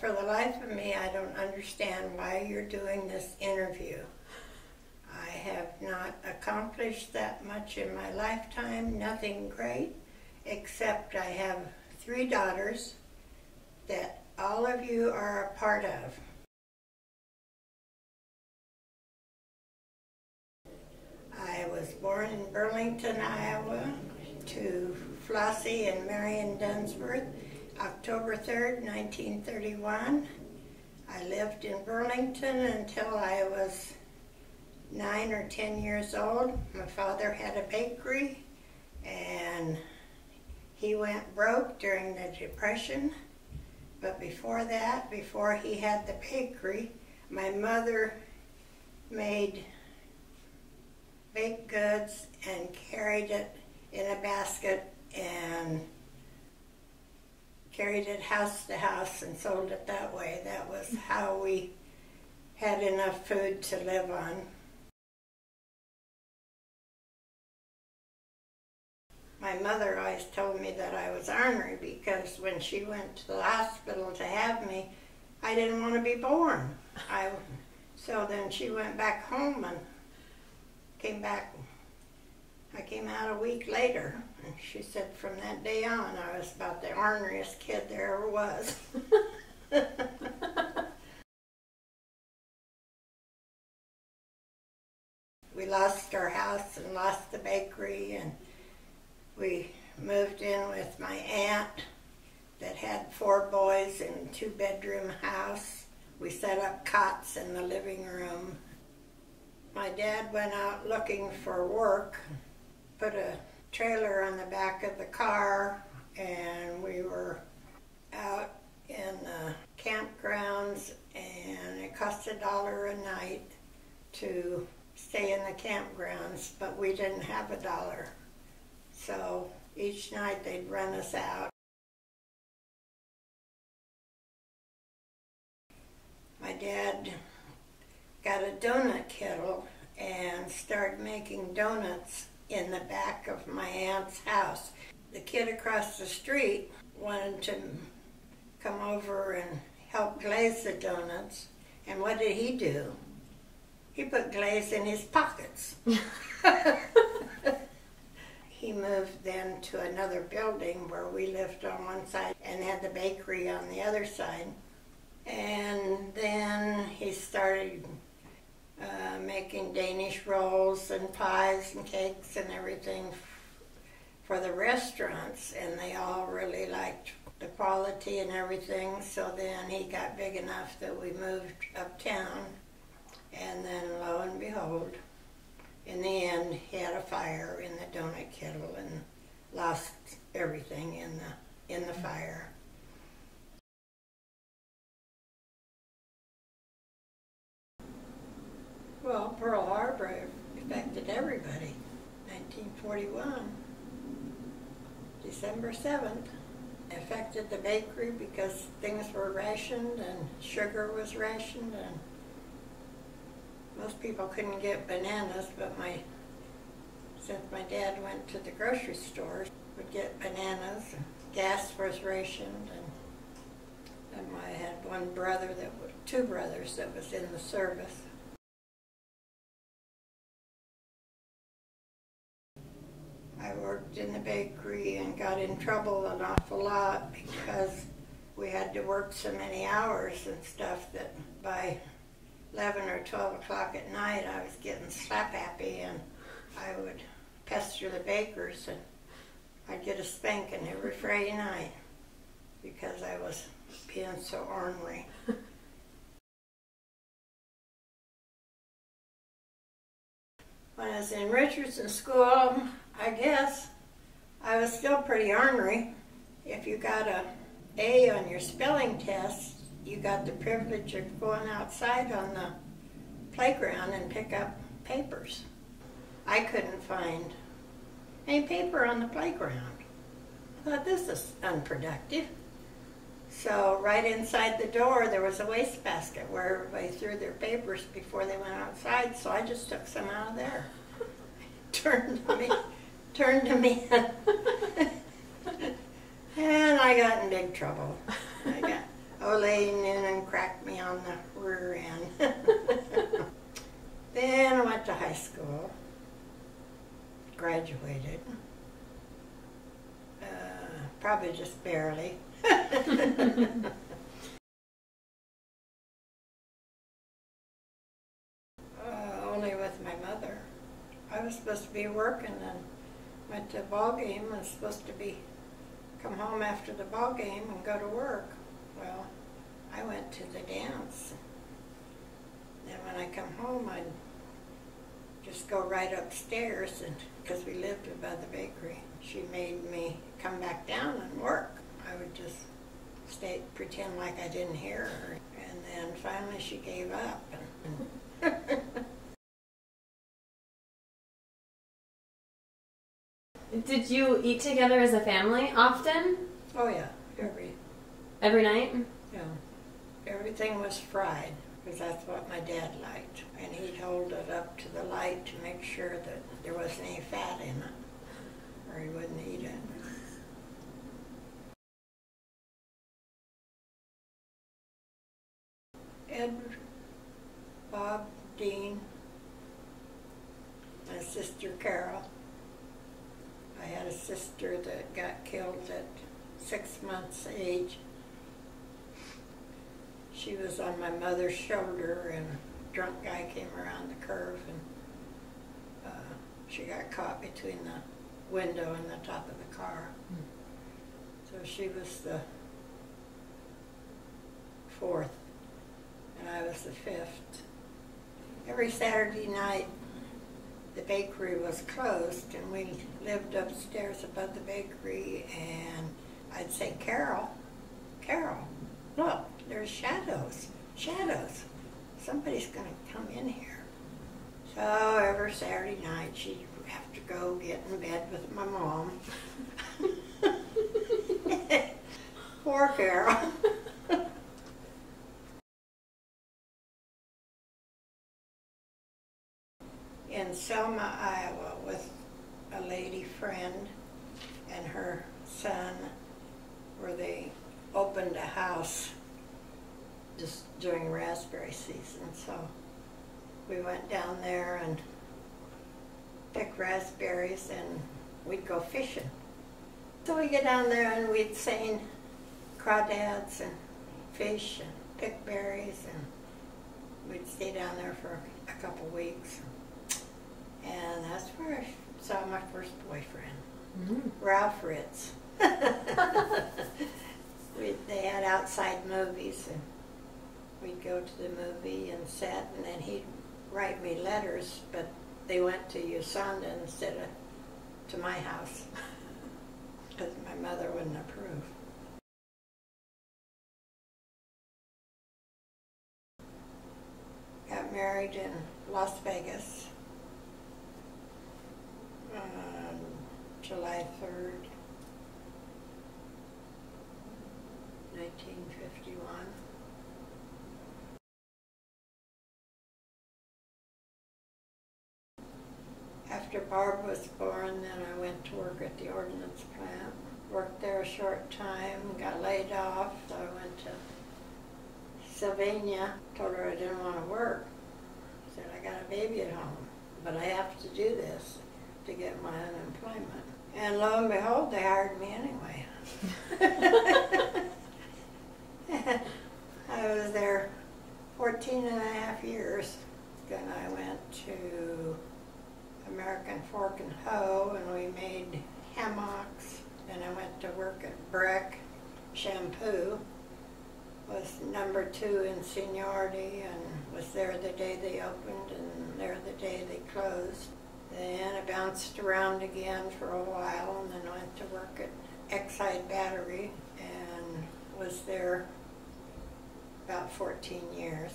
For the life of me, I don't understand why you're doing this interview. I have not accomplished that much in my lifetime, nothing great, except I have 3 daughters that all of you are a part of. I was born in Burlington, Iowa, to Flossie and Marion Dunsworth, October 3rd, 1931. I lived in Burlington until I was 9 or 10 years old. My father had a bakery, and he went broke during the Depression. But before that, before he had the bakery, my mother made baked goods and carried it in a basket and carried it house to house and sold it that way. That was how we had enough food to live on. My mother always told me that I was ornery because when she went to the hospital to have me, I didn't want to be born. So then she went back home and came back. I came out a week later, and she said from that day on I was about the orneriest kid there ever was. We lost our house and lost the bakery, and we moved in with my aunt that had 4 boys in a 2-bedroom house. We set up cots in the living room. My dad went out looking for work, put a trailer on the back of the car, and we were out in the campgrounds, and it cost $1 a night to stay in the campgrounds, but we didn't have $1. So each night they'd run us out. My dad got a donut kettle and started making donuts in the back of my aunt's house. The kid across the street wanted to come over and help glaze the donuts, and what did he do? He put glaze in his pockets. He moved then to another building where we lived on one side and had the bakery on the other side. And then he started making Danish rolls and pies and cakes and everything for the restaurants, and they all really liked the quality and everything. So then he got big enough that we moved uptown, and then lo and behold, in the end, he had a fire in the donut kettle and lost everything in the fire. Well, Pearl Harbor affected everybody. 1941, December 7th. It affected the bakery because things were rationed and sugar was rationed, and most people couldn't get bananas, but since my dad went to the grocery store, would get bananas, and gas was rationed, and I had 2 brothers that was in the service. I worked in the bakery and got in trouble an awful lot because we had to work so many hours and stuff that by 11 or 12 o'clock at night I was getting slap happy, and I would pester the bakers, and I'd get a spanking every Friday night because I was being so ornery. When I was in Richardson School, I guess I was still pretty ornery. If you got an A on your spelling test, you got the privilege of going outside on the playground and pick up papers. I couldn't find any paper on the playground. I thought, this is unproductive. So right inside the door there was a wastebasket where everybody threw their papers before they went outside, so I just took some out of there. Turned them in. And I got in big trouble. laying in and cracked me on the rear end. Then I went to high school, graduated, probably just barely. Only with my mother. I was supposed to be working and went to a ball game and was supposed to come home after the ball game and go to work. Well, I went to the dance. Then when I come home, I'd just go right upstairs, and because we lived above the bakery, she made me come back down and work. I would just pretend like I didn't hear her, and then finally she gave up. Did you eat together as a family often? Oh yeah, every night? Yeah, everything was fried because that's what my dad liked, and he'd hold it up to the light to make sure that there wasn't any fat in it, or he wouldn't eat it. Ed, Bob, Dean, my sister Carol. I had a sister that got killed at 6 months age. She was on my mother's shoulder, and a drunk guy came around the curve, and she got caught between the window and the top of the car. So she was the fourth, and I was the fifth. Every Saturday night, the bakery was closed, and we lived upstairs above the bakery, and I'd say, Carol, look, there's shadows. Somebody's going to come in here. So every Saturday night, she'd have to go get in bed with my mom. Poor Carol. In Selma, Iowa, with a lady friend and her son, where they opened a house just during raspberry season. So we went down there and picked raspberries, and we'd go fishing. So we get down there and we'd sing crawdads and fish and pick berries, and we'd stay down there for a couple weeks. And that's where I saw my first boyfriend, Ralph Ritz. They had outside movies, and we'd go to the movie and sit, and then he'd write me letters, but they went to Usanda instead of to my house, because my mother wouldn't approve. Got married in Las Vegas. July 3rd, 1951. After Barb was born, then I went to work at the ordnance plant. Worked there a short time, got laid off, so I went to Sylvania. Told her I didn't want to work. Said, I got a baby at home, but I have to do this to get my unemployment. And lo and behold, they hired me anyway. I was there 14 and a half years. Then I went to American Fork and Hoe, and we made hammocks. Then I went to work at Breck Shampoo. Was number 2 in seniority, and was there the day they opened and there the day they closed. Then I bounced around again for a while, and then went to work at Exide Battery and was there about 14 years.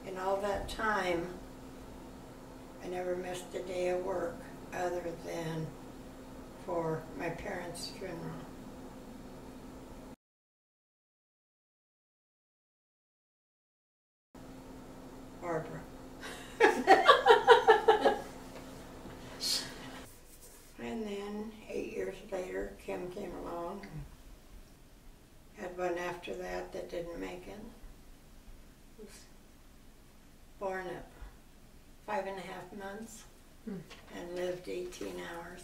In all that time, I never missed a day of work other than for my parents' funeral. Barbara. And then 8 years later, Kim came along. Had one after that didn't make 5.5 months and lived 18 hours.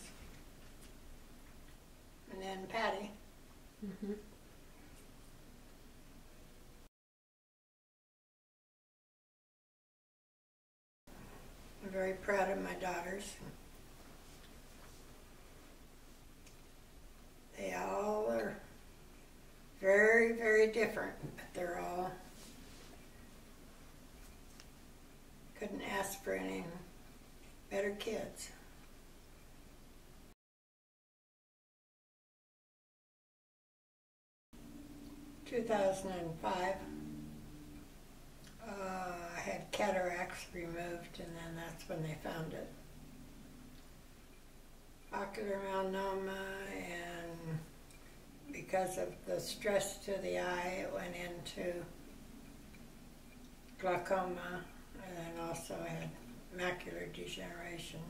And then Patty. Mm-hmm. I'm very proud of my daughters. They all are very, very different, but they're all, couldn't ask for any better kids. In 2005, I had cataracts removed, and then that's when they found it. Ocular melanoma, and because of the stress to the eye, it went into glaucoma, and then also had macular degeneration.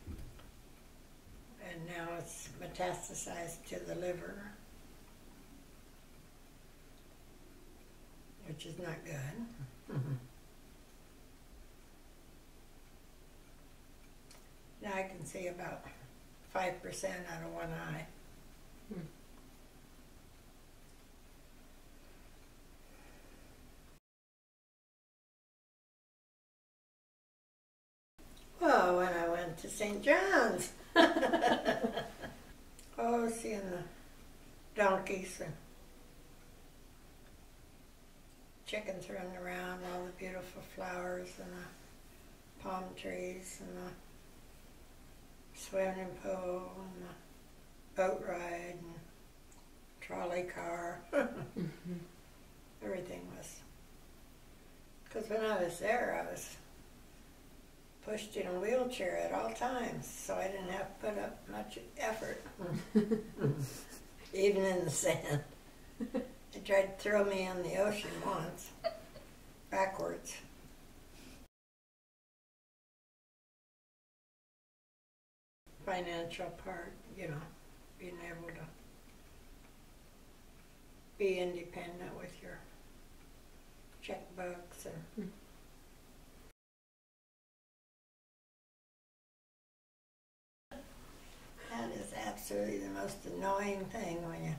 And now it's metastasized to the liver, which is not good. Now I can see about 5% out of one eye. Well, when I went to St. John's, oh, seeing the donkeys and chickens running around, all the beautiful flowers and the palm trees and the swimming pool and the boat ride and trolley car. Everything was, because when I was there, I was pushed in a wheelchair at all times, so I didn't have to put up much effort, even in the sand. They tried to throw me in the ocean once, backwards. Financial part, you know, being able to be independent with your checkbooks and that is absolutely the most annoying thing when you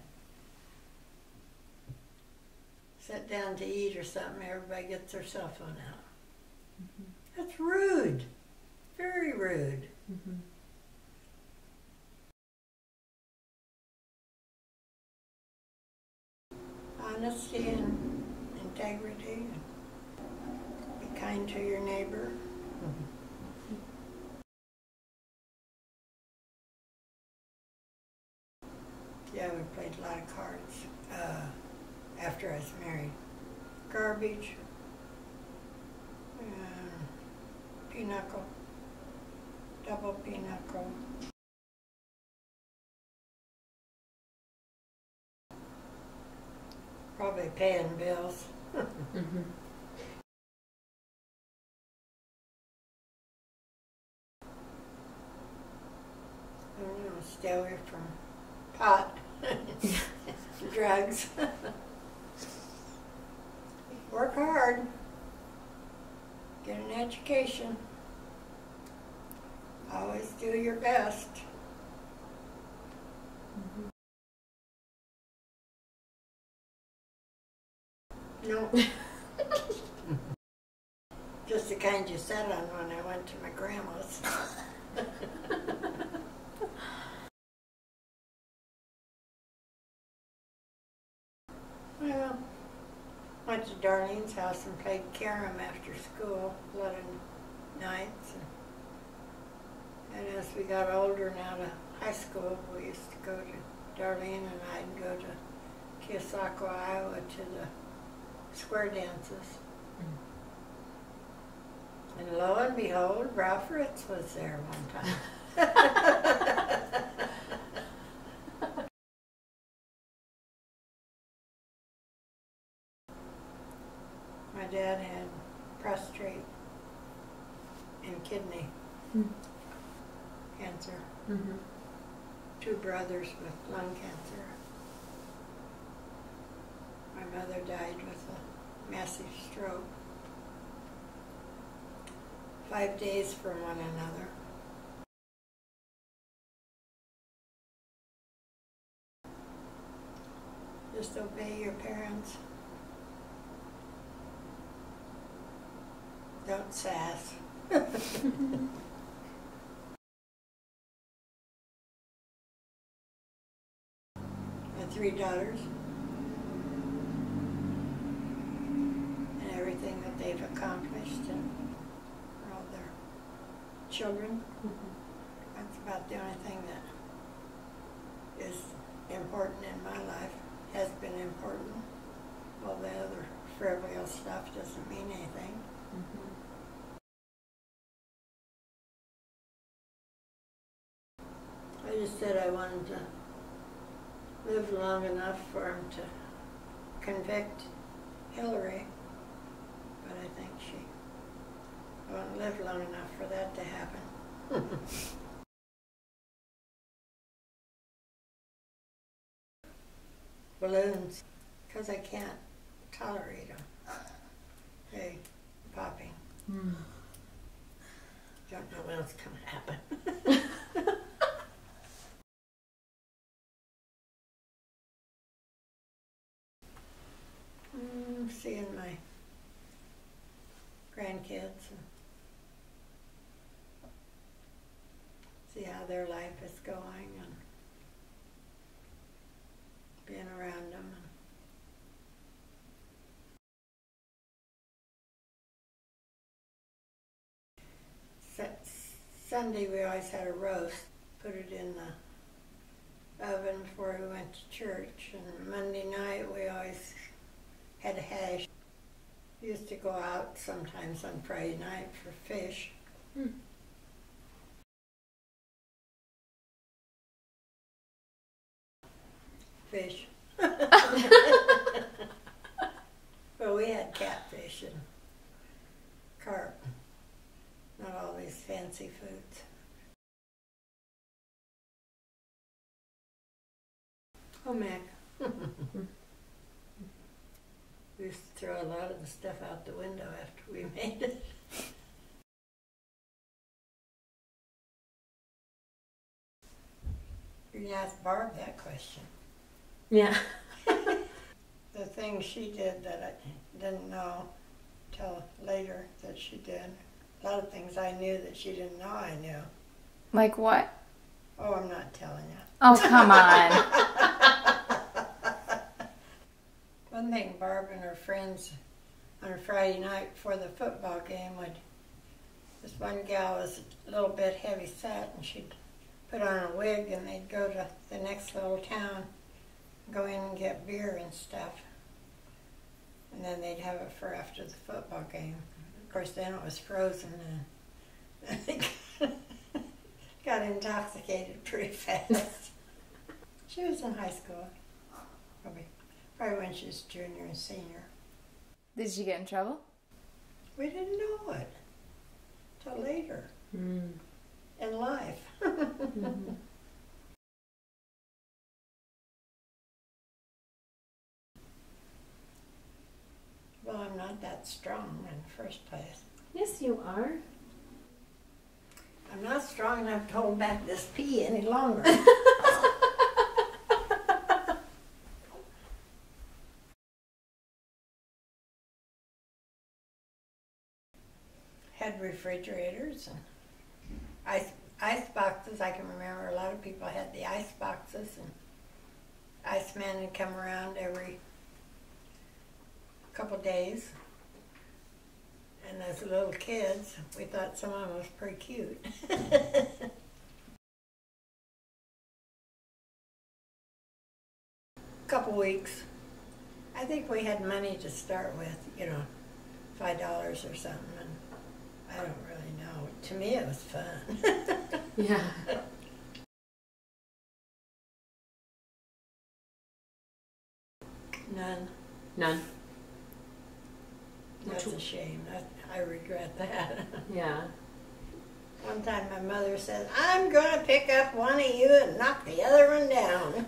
sit down to eat or something, everybody gets their cell phone out. That's rude, very rude. Honesty and integrity, and be kind to your neighbor. Yeah, we played a lot of cards after I was married. Garbage, pinochle, double pinochle. Probably paying bills. I don't know, stay away from pot, drugs. Work hard, get an education, always do your best. No. Just the kind you sat on when I went to my grandma's. Well, went to Darlene's house and played carom after school a lot of nights. And as we got older and out of high school, we used to go to Darlene and I'd go to Keosauqua, Iowa to the square dances. And lo and behold, Ralph Ritz was there one time. My dad had prostate and kidney cancer. 2 brothers with lung cancer. My mother died with a massive stroke. 5 days from one another. Just obey your parents. Don't sass. I have 3 daughters. And everything that they've accomplished and for all their children. That's about the only thing that is important in my life, has been important. All the other frivolous stuff doesn't mean anything. I just said I wanted to live long enough for him to convict Hillary, but I think she won't live long enough for that to happen. Balloons, because I can't tolerate them. Hey, popping. Don't know when it's going to happen. Seeing my grandkids and see how their life is going and being around them. Sunday we always had a roast, put it in the oven before we went to church, and Monday night we always had a hash. We used to go out sometimes on Friday night for fish. Fish. Well, we had catfish and carp. Not all these fancy foods. Oh, Mac. We used to throw a lot of the stuff out the window after we made it. You can ask Barb that question. Yeah. The thing she did that I didn't know till later that she did. A lot of things I knew that she didn't know I knew. Like what? Oh, I'm not telling you. Oh, come on. One thing, Barb and her friends on a Friday night before the football game this one gal was a little bit heavy set and she'd put on a wig and they'd go to the next little town, go in and get beer and stuff. And then they'd have it for after the football game. Of course, then it was frozen and they got intoxicated pretty fast. She was in high school, probably when she was junior and senior. Did she get in trouble? We didn't know it till later in life. Well, I'm not that strong in the first place. Yes, you are. I'm not strong enough to hold back this pee any longer. Had refrigerators and ice boxes. I can remember a lot of people had the ice boxes, and iceman would come around every couple days. And as little kids, we thought some of them was pretty cute. Couple weeks. I think we had money to start with, $5 or something. And I don't really know. To me, it was fun. Yeah. None. None. That's a shame. I regret that. Yeah. One time my mother said, I'm going to pick up one of you and knock the other one down.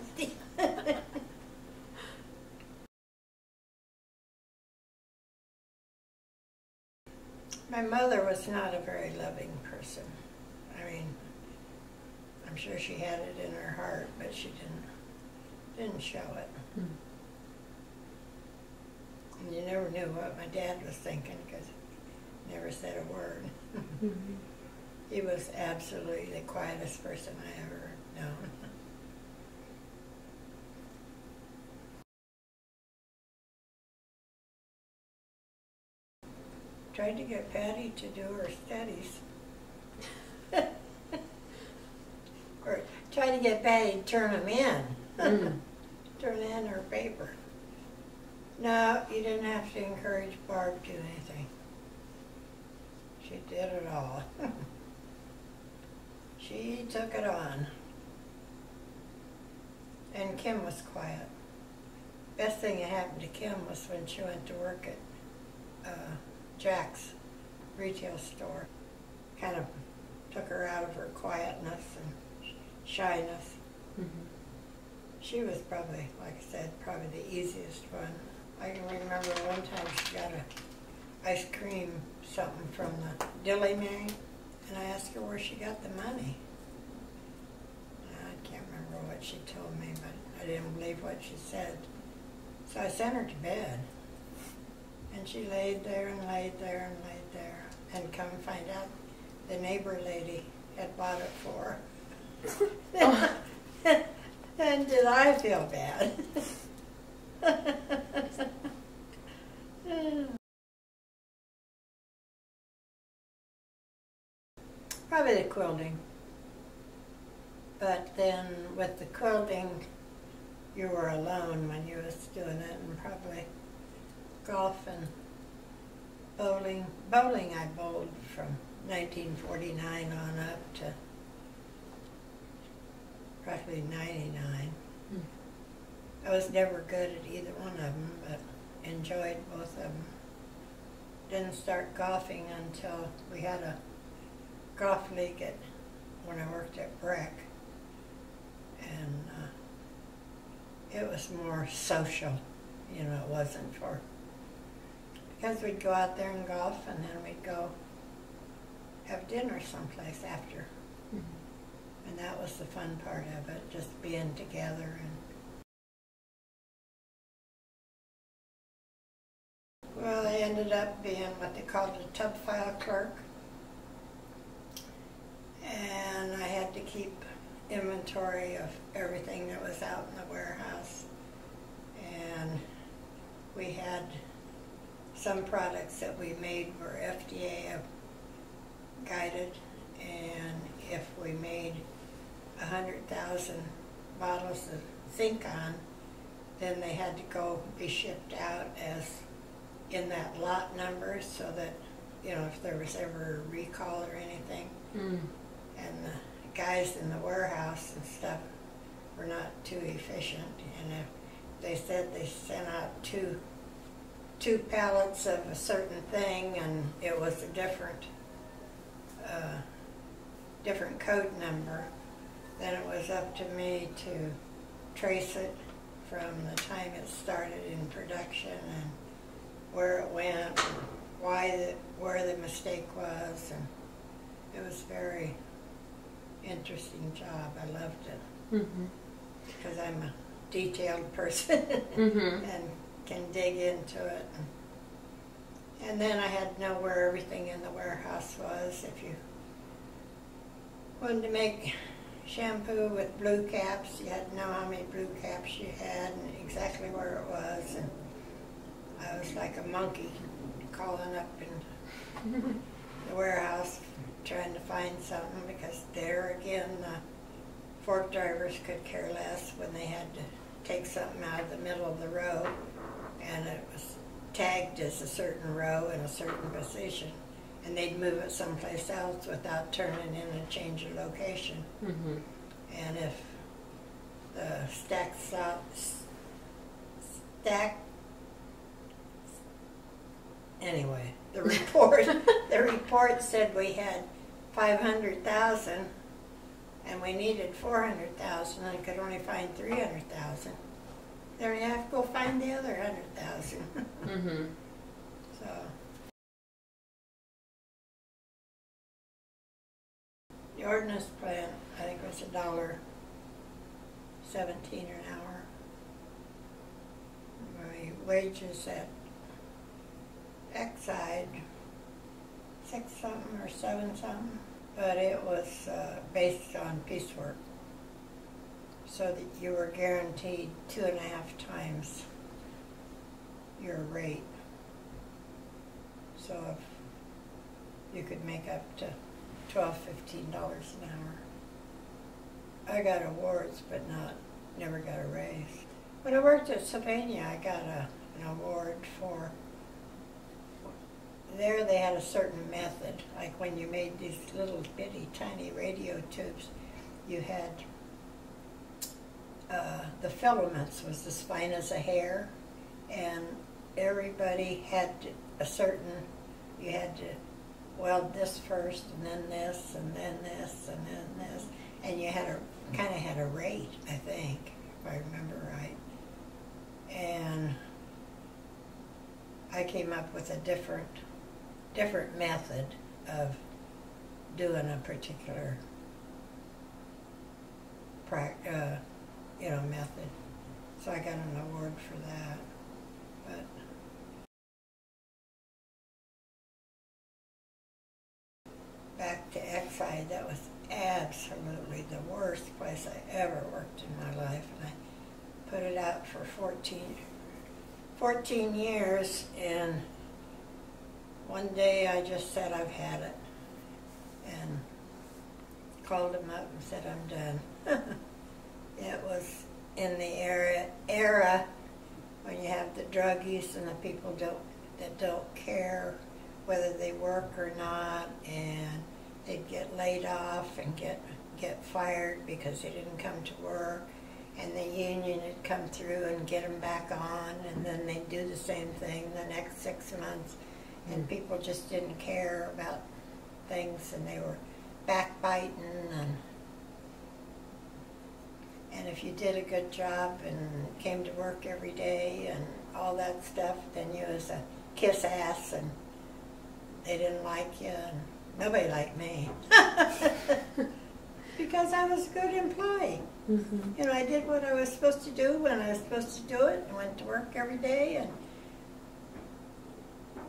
My mother was not a very loving person. I mean, I'm sure she had it in her heart, but she didn't show it. Mm. And you never knew what my dad was thinking because he never said a word. Mm-hmm. He was absolutely the quietest person I ever known. Tried to get Patty to do her studies. Or tried to get Patty to turn them in. Mm. Turn in her paper. No, you didn't have to encourage Barb to do anything. She did it all. She took it on. And Kim was quiet. Best thing that happened to Kim was when she went to work at Jack's retail store. Kind of took her out of her quietness and shyness. Mm-hmm. She was probably, like I said, probably the easiest one. I can remember one time she got a ice cream something from the deli man, and I asked her where she got the money. I can't remember what she told me, but I didn't believe what she said. So I sent her to bed. And she laid there and laid there and laid there. And come find out the neighbor lady had bought it for her. And did I feel bad? Probably the quilting. But then with the quilting, you were alone when you was doing it, and probably golf and bowling. Bowling I bowled from 1949 on up to practically 99. Mm. I was never good at either one of them, but enjoyed both of them. Didn't start golfing until we had a golf league when I worked at Breck. And it was more social, you know, it wasn't for, because we'd go out there and golf and then we'd go have dinner someplace after. Mm-hmm. And that was the fun part of it, just being together. And well, I ended up being what they called a tub file clerk. And I had to keep inventory of everything that was out in the warehouse. And we had some products that we made were FDA guided, and if we made 100,000 bottles of Zinc-On, then they had to go be shipped out as in that lot number, so that, you know, if there was ever a recall or anything. Mm. And the guys in the warehouse and stuff were not too efficient, and if they said they sent out two pallets of a certain thing and it was a different code number, then it was up to me to trace it from the time it started in production and where it went, where the mistake was, and it was a very interesting job. I loved it. Mm-hmm. Because I'm a detailed person. Mm-hmm. And can dig into it. And then I had to know where everything in the warehouse was. If you wanted to make shampoo with blue caps, you had to know how many blue caps you had and exactly where it was. And I was like a monkey calling up in the warehouse trying to find something, because there again the fork drivers could care less when they had to take something out of the middle of the row and it was tagged as a certain row in a certain position, and they'd move it someplace else without turning in a change of location. Mm-hmm. And if the anyway, the report said we had 500,000 and we needed 400,000 and I could only find 300,000. Then you have to go find the other 100,000. Mm-hmm. So ordinance plant, I think it was $1.17 an hour. My wages at Exide, 6 something or 7 something, but it was based on piecework, so that you were guaranteed 2.5 times your rate. So if you could make up to $12, $15 an hour. I got awards, but never got a raise. When I worked at Sylvania, I got an award for, there they had a certain method, like when you made these little bitty tiny radio tubes, you had, the filaments was as fine as a hair, and everybody had a certain, you had to weld this first, and then this, and then this, and then this, and you had kind of had a rate, I think, if I remember right. And I came up with a different method of doing a particular method. So I got an award for that. But back to Exide, that was absolutely the worst place I ever worked in my life. And I put it out for 14 years, and one day I just said, I've had it, and called him up and said, I'm done. It was in the era when you have the druggies and the people that don't care whether they work or not, and they'd get laid off and get fired because they didn't come to work, and the union would come through and get them back on, and then they'd do the same thing the next 6 months, and people just didn't care about things, and they were backbiting, and if you did a good job and came to work every day and all that stuff, then you was a kiss ass, and they didn't like you, and nobody liked me. Because I was a good employee. Mm-hmm. You know, I did what I was supposed to do when I was supposed to do it, and went to work every day, and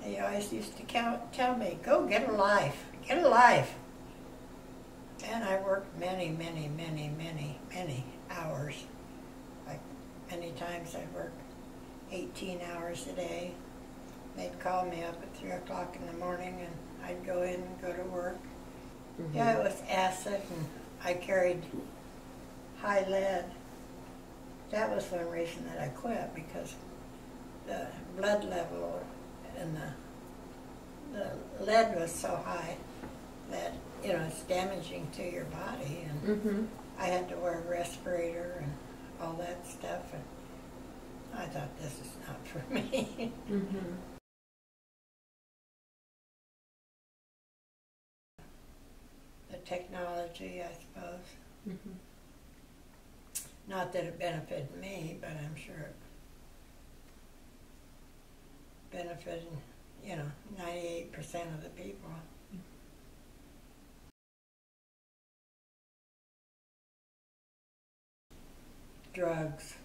they always used to tell me, go get a life, get a life. And I worked many, many, many, many, many hours. Like, many times I'd work 18 hours a day. They'd call me up at 3 o'clock in the morning, and I'd go in and go to work. Mm-hmm. Yeah, it was acid, and I carried high lead. That was one reason that I quit, because the blood level and the lead was so high that, you know, it's damaging to your body, and mm-hmm. I had to wear a respirator and all that stuff, and I thought, this is not for me. Mm-hmm. The technology, I suppose. Mm-hmm. Not that it benefited me, but I'm sure it benefited, 98% of the people. Drugs.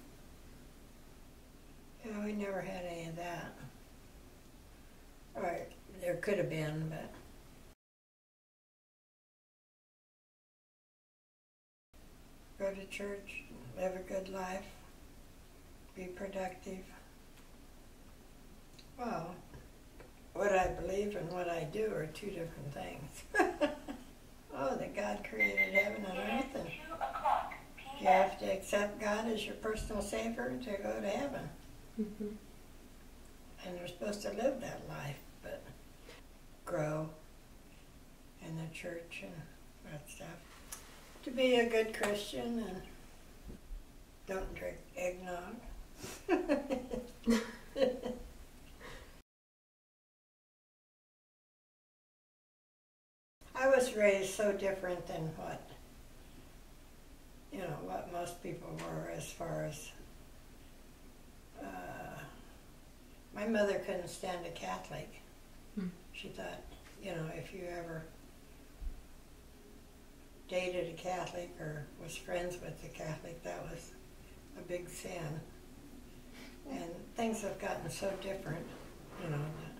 We never had any of that. Or there could have been, but go to church, live a good life, be productive. Well, what I believe and what I do are two different things. Oh, that God created heaven and earth, and you have to accept God as your personal Savior to go to heaven. Mm-hmm. And you're supposed to live that life, but grow in the church and that stuff. To be a good Christian, and don't drink eggnog. I was raised so different than what most people were, as far as my mother couldn't stand a Catholic. She thought, if you ever dated a Catholic or was friends with a Catholic, that was a big sin. And things have gotten so different, you know, that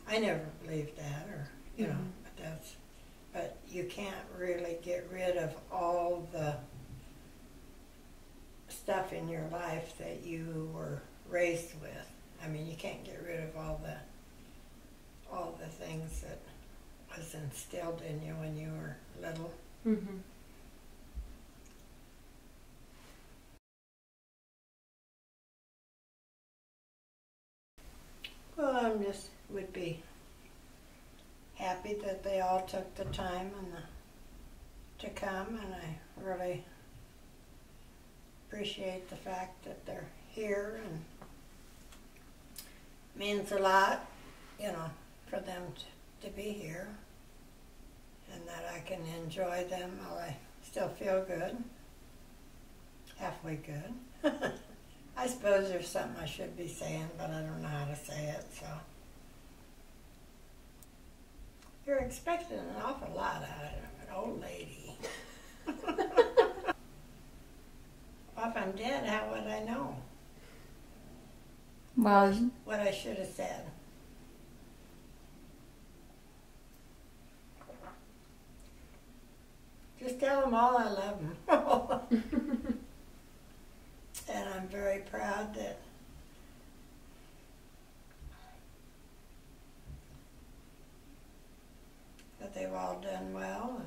I never believed that, or, you know, but you can't really get rid of all the stuff in your life that you were raised with. I mean, you can't get rid of all the things that was instilled in you when you were little. Mm-hmm. Well, I'm just would be happy that they all took the time to come, and I really appreciate the fact that they're here, and means a lot, you know, for them to be here, and that I can enjoy them while I still feel good, halfway good. I suppose there's something I should be saying, but I don't know how to say it, so. You're expecting an awful lot out of an old lady. Well, if I'm dead, how would I know Well, what I should have said? Just tell them all I love them. And I'm very proud that they've all done well.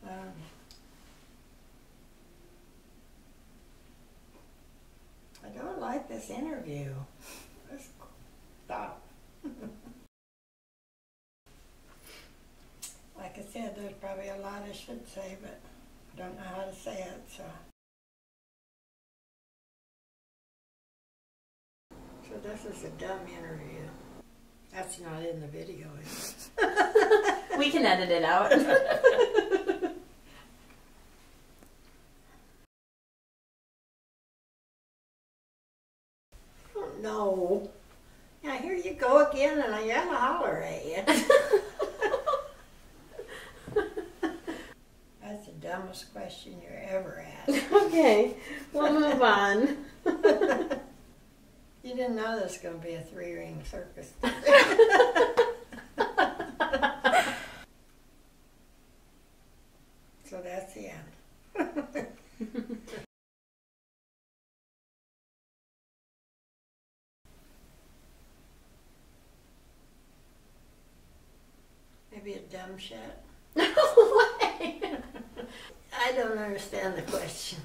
And, I don't like this interview. Let's stop. Like I said, there's probably a lot I should say, but I don't know how to say it, so. So this is a dumb interview. That's not in the video, is it? We can edit it out. No. Now here you go again, and I gotta holler at you. That's the dumbest question you're ever asked. Okay, we'll move on. You didn't know this was going to be a 3-ring circus. So that's the end. Maybe a dumb shit. No way. I don't understand the question.